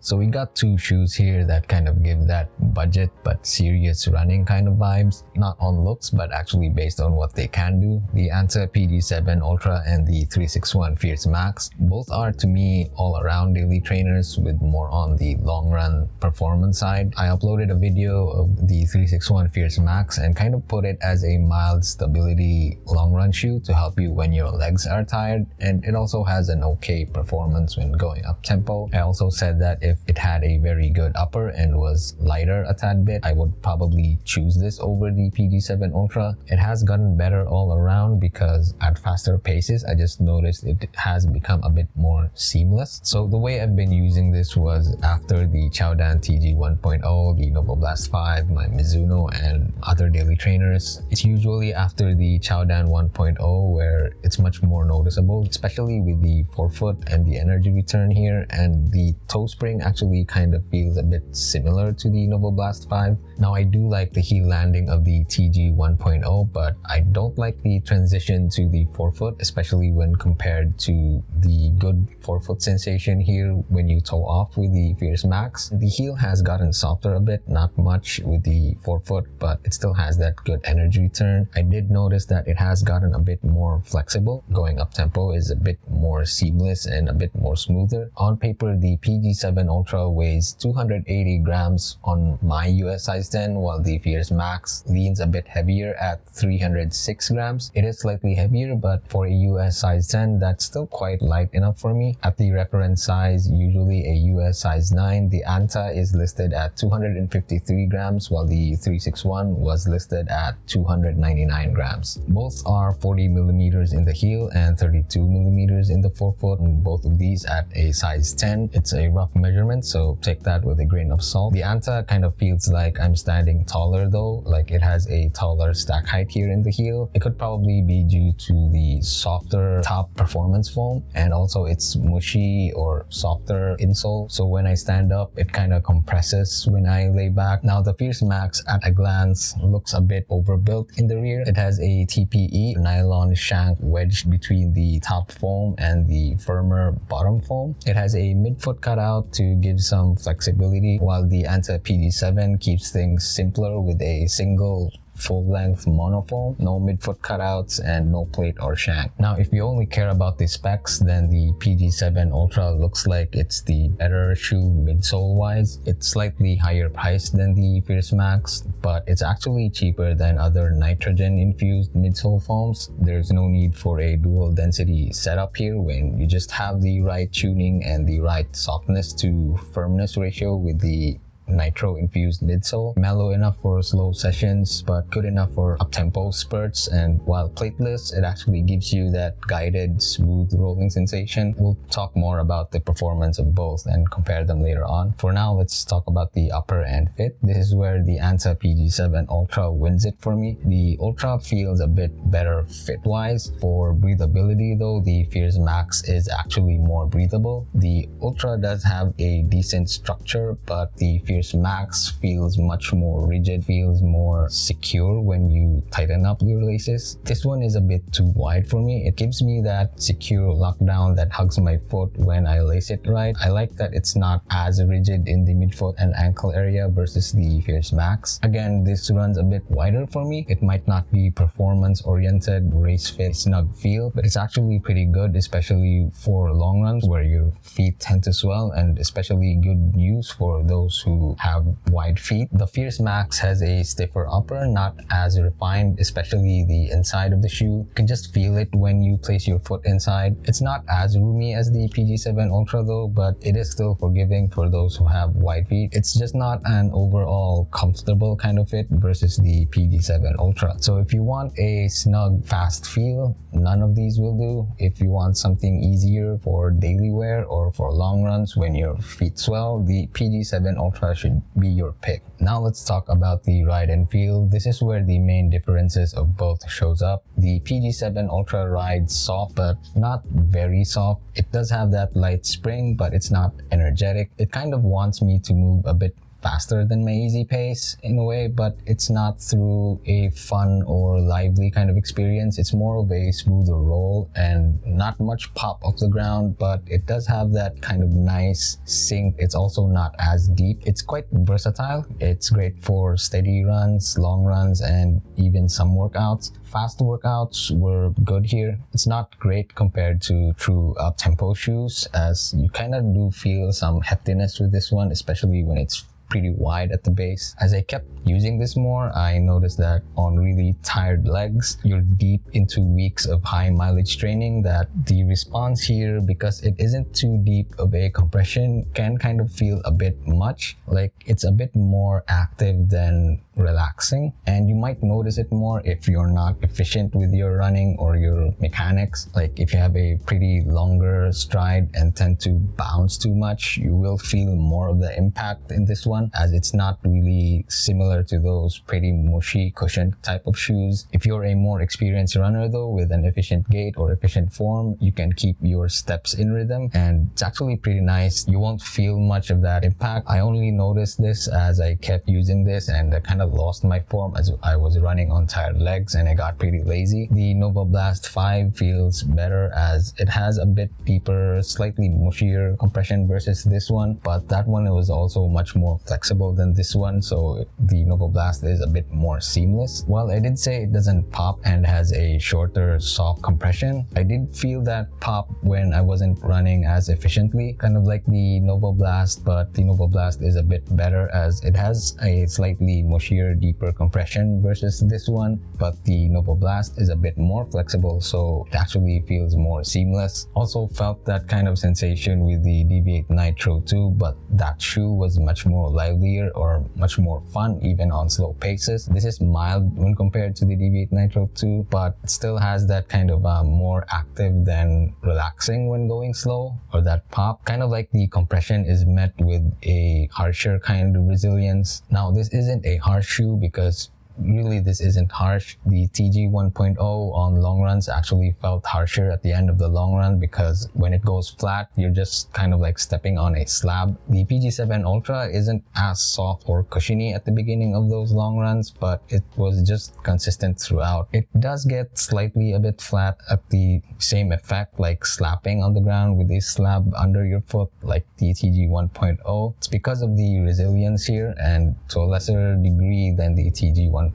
So we got two shoes here that kind of give that budget but serious running kind of vibes, not on looks but actually based on what they can do. The Anta PG7 Ultra and the 361 Fierce Max both are to me all around daily trainers with more on the long run performance side. I uploaded a video of the 361 Fierce Max and kind of put it as a mild stability long run shoe to help you when your legs are tired, and it also has an okay performance when going up tempo. I also said that if it had a very good upper and was lighter a tad bit, I would probably choose this over the PG7 Ultra. It has gotten better all around because at faster paces I just noticed it has become a bit more seamless. So the way I've been using this was after the Chowdan TG 1.0, the Novoblast 5, my Mizuno and other daily trainers. It's usually after the Chowdan 1.0 where it's much more noticeable, especially with the forefoot and the energy return here, and the toe spring actually kind of feels a bit similar to the Novoblast 5. Now I do like the heel landing of the TG 1.0, but I don't like the transition to the forefoot, especially when compared to the good forefoot sensation here when you toe off with the Fierce Max. The heel has gotten softer a bit, not much with the forefoot, but it still has that good energy return. I did notice that it has gotten a bit more flexible. Going up tempo is a bit more seamless and a bit more smoother. On paper, the PG7 Ultra weighs 280 grams on my US size 10, while the Fierce Max leans a bit heavier at 306 grams. It is slightly heavier, but for a US size 10, that's still quite light enough for me. At the reference size, usually a US size 9, the Anta is listed at 253 grams, while the 361 was listed at 299 grams. Both are 40 millimeters in the heel and 32 millimeters in the forefoot, and both of these at a size 10. It's a rough measurement, so take that with a grain of salt. The Anta kind of feels like I'm standing taller though, like it has a taller stack height here in the heel. It could probably be due to the softer top performance foam, and also it's mushy or softer insole, so when I stand up it kind of compresses when I lay back. Now the Fierce Max at a glance looks a bit overbuilt in the rear. It has a TPE nylon shank wedged between the top foam and the firmer bottom foam. It has a midfoot cutout to give some flexibility, while the Anta PG7 keeps things simpler with a single full-length monofoam, no midfoot cutouts, and no plate or shank. Now, if you only care about the specs, then the PG7 Ultra looks like it's the better shoe midsole-wise. It's slightly higher priced than the Fierce Max, but it's actually cheaper than other nitrogen-infused midsole foams. There's no need for a dual density setup here when you just have the right tuning and the right softness to firmness ratio with the nitro-infused midsole. Mellow enough for slow sessions, but good enough for up-tempo spurts, and while plateless, it actually gives you that guided, smooth rolling sensation. We'll talk more about the performance of both and compare them later on. For now, let's talk about the upper and fit. This is where the Anta PG7 Ultra wins it for me. The Ultra feels a bit better fit-wise. For breathability though, the Fierce Max is actually more breathable. The Ultra does have a decent structure, but the Fierce Max feels much more rigid, feels more secure when you tighten up your laces. This one is a bit too wide for me. It gives me that secure lockdown that hugs my foot when I lace it right. I like that it's not as rigid in the midfoot and ankle area versus the Fierce Max. Again, this runs a bit wider for me. It might not be performance oriented, race fit, snug feel, but it's actually pretty good, especially for long runs where your feet tend to swell, and especially good news for those who have wide feet. The Fierce Max has a stiffer upper, not as refined, especially the inside of the shoe. You can just feel it when you place your foot inside. It's not as roomy as the PG7 Ultra though, but it is still forgiving for those who have wide feet. It's just not an overall comfortable kind of fit versus the PG7 Ultra. So if you want a snug, fast feel, none of these will do. If you want something easier for daily wear or for long runs when your feet swell, the PG7 Ultra should be your pick. Now let's talk about the ride and feel. This is where the main differences of both shows up. The PG7 Ultra rides soft, but not very soft. It does have that light spring, but it's not energetic. It kind of wants me to move a bit faster than my easy pace in a way, but it's not through a fun or lively kind of experience. It's more of a smoother roll and not much pop off the ground, but it does have that kind of nice sink. It's also not as deep. It's quite versatile. It's great for steady runs, long runs, and even some workouts. Fast workouts were good here. It's not great compared to true up-tempo shoes, as you kind of do feel some heftiness with this one, especially when it's pretty wide at the base. As I kept using this more, I noticed that on really tired legs, you're deep into weeks of high mileage training, that the response here, because it isn't too deep of a compression, can kind of feel a bit much. Like it's a bit more active than relaxing, and you might notice it more if you're not efficient with your running or your mechanics. Like if you have a pretty longer stride and tend to bounce too much, you will feel more of the impact in this one, as it's not really similar to those pretty mushy cushioned type of shoes. If you're a more experienced runner though, with an efficient gait or efficient form, you can keep your steps in rhythm, and it's actually pretty nice. You won't feel much of that impact. I only noticed this as I kept using this, and I kind of lost my form as I was running on tired legs and I got pretty lazy. The Nova Blast 5 feels better as it has a bit deeper, slightly mushier compression versus this one, but that one was also much more flexible than this one, so the Nova Blast is a bit more seamless. While I did say it doesn't pop and has a shorter soft compression, I did feel that pop when I wasn't running as efficiently, kind of like the Nova Blast, but the Nova Blast is a bit better as it has a slightly mushier, deeper compression versus this one, but the Nova Blast is a bit more flexible, so it actually feels more seamless. Also felt that kind of sensation with the DB8 Nitro 2, but that shoe was much more livelier or much more fun even on slow paces. This is mild when compared to the DB8 Nitro 2, but it still has that kind of more active than relaxing when going slow, or that pop. Kind of like the compression is met with a harsher kind of resilience. Now this isn't a harsh shoe because really this isn't harsh. The TG 1.0 on long runs actually felt harsher at the end of the long run, because when it goes flat, you're just kind of like stepping on a slab. The PG7 Ultra isn't as soft or cushiony at the beginning of those long runs, but it was just consistent throughout. It does get slightly a bit flat at the same effect, like slapping on the ground with a slab under your foot like the TG 1.0. It's because of the resilience here, and to a lesser degree than the TG 1.0.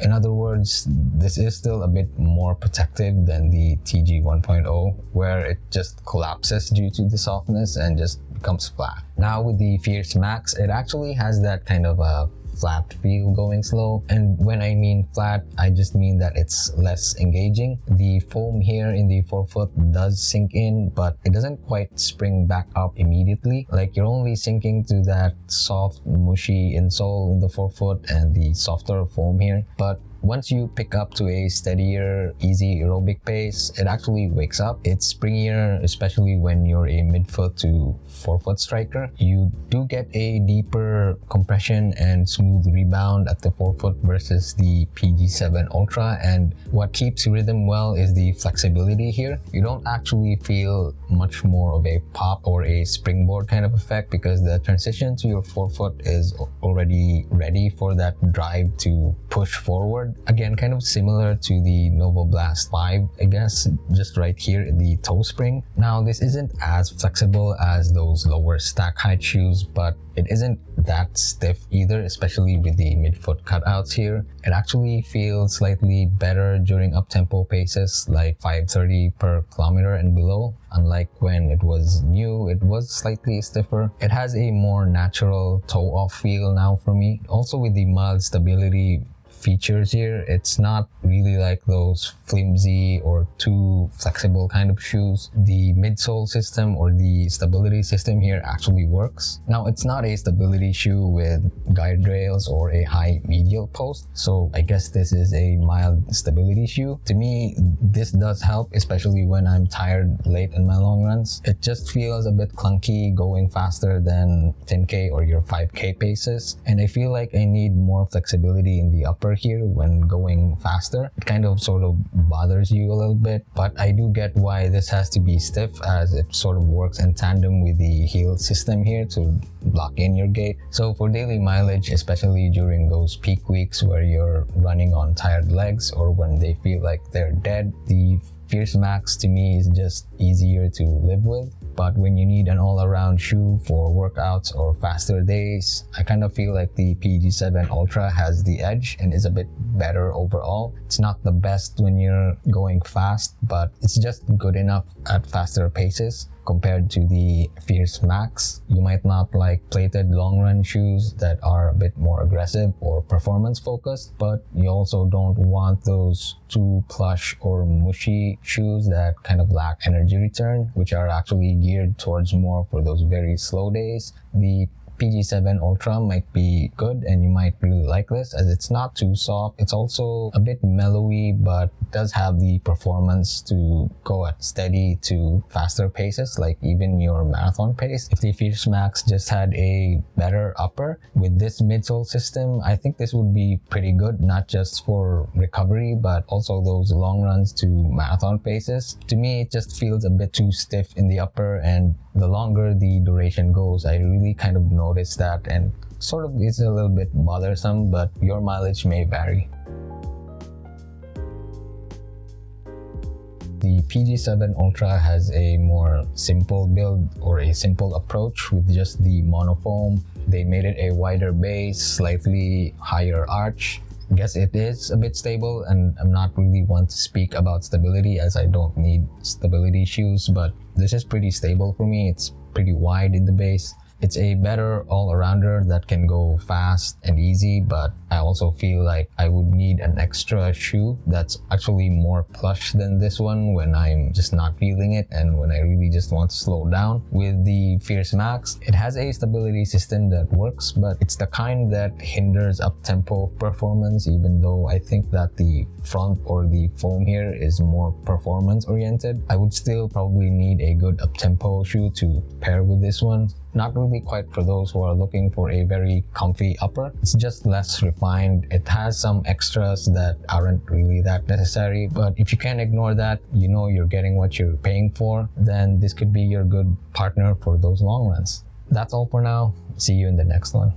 In other words, this is still a bit more protective than the TG 1.0, where it just collapses due to the softness and just becomes flat. Now with the Fierce Max, it actually has that kind of a flat feel going slow, and when I mean flat, I just mean that it's less engaging. The foam here in the forefoot does sink in, but it doesn't quite spring back up immediately. Like you're only sinking to that soft mushy insole in the forefoot and the softer foam here, but once you pick up to a steadier, easy aerobic pace, it actually wakes up. It's springier, especially when you're a midfoot to forefoot striker. You do get a deeper compression and smooth rebound at the forefoot versus the PG7 Ultra, and what keeps rhythm well is the flexibility here. You don't actually feel much more of a pop or a springboard kind of effect, because the transition to your forefoot is already ready for that drive to push forward. Again, kind of similar to the Nova Blast 5, I guess, just right here in the toe spring. Now, this isn't as flexible as those lower stack height shoes, but it isn't that stiff either, especially with the midfoot cutouts here. It actually feels slightly better during up-tempo paces like 5:30 per kilometer and below. Unlike when it was new, it was slightly stiffer. It has a more natural toe-off feel now for me. Also with the mild stability features here, it's not really like those flimsy or too flexible kind of shoes. The midsole system or the stability system here actually works. Now, it's not a stability shoe with guide rails or a high medial post, so I guess this is a mild stability shoe. To me, this does help, especially when I'm tired late in my long runs. It just feels a bit clunky going faster than 10K or your 5K paces, and I feel like I need more flexibility in the upper upper here when going faster. It kind of sort of bothers you a little bit, but I do get why this has to be stiff, as it sort of works in tandem with the heel system here to lock in your gait. So for daily mileage, especially during those peak weeks where you're running on tired legs or when they feel like they're dead, the Fierce Max to me is just easier to live with. But when you need an all-around shoe for workouts or faster days, I kind of feel like the PG7 Ultra has the edge and is a bit better overall. It's not the best when you're going fast, but it's just good enough at faster paces. Compared to the Fierce Max, you might not like plated long run shoes that are a bit more aggressive or performance focused, but you also don't want those too plush or mushy shoes that kind of lack energy return, which are actually geared towards more for those very slow days. The PG7 Ultra might be good and you might really like this, as it's not too soft. It's also a bit mellowy, but does have the performance to go at steady to faster paces, like even your marathon pace. If the Fierce Max just had a better upper with this midsole system, I think this would be pretty good, not just for recovery, but also those long runs to marathon paces. To me, it just feels a bit too stiff in the upper, and the longer the duration goes, I really kind of notice that, and sort of is a little bit bothersome, but your mileage may vary. The PG7 Ultra has a more simple build, or a simple approach, with just the monofoam. They made it a wider base, slightly higher arch. I guess it is a bit stable, and I'm not really one to speak about stability, as I don't need stability shoes, but this is pretty stable for me. It's pretty wide in the base. It's a better all-arounder that can go fast and easy, but I also feel like I would need an extra shoe that's actually more plush than this one when I'm just not feeling it and when I really just want to slow down. With the Fierce Max, it has a stability system that works, but it's the kind that hinders up-tempo performance, even though I think that the front or the foam here is more performance-oriented. I would still probably need a good up-tempo shoe to pair with this one. Not really quite for those who are looking for a very comfy upper. It's just less refined. It has some extras that aren't really that necessary, but if you can ignore that, you know you're getting what you're paying for, then this could be your good partner for those long runs. That's all for now. See you in the next one.